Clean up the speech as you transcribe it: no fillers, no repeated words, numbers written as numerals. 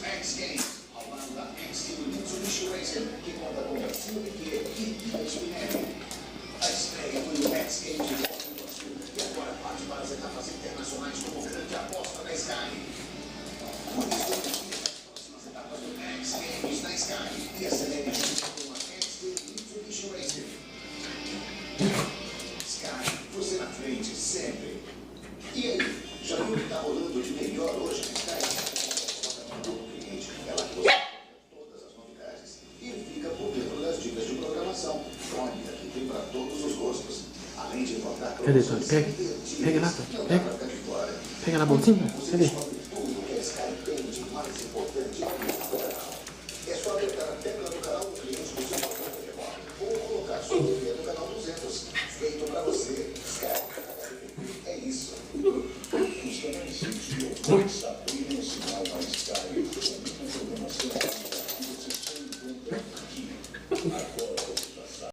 X Games, ao lado da X Mitsubishi Racer, que conta com Brasil Piquet e Ida Spinelli. A estreia do X Games de Foz do Sul e agora parte para as etapas internacionais como grande aposta da Sky. Por isso, as próximas etapas do X Games na Sky e acelere junto com a X Mitsubishi Racer. Sky, você na frente sempre. E aí, já viu o que está rolando de melhor hoje na Sky? Ela todas as novidades e fica por dentro das dicas de programação. Olha, que tem para todos os gostos. Além de encontrar promoções Pega lá, pega na bolsinha. Cadê? tudo que a Sky tem de mais importante.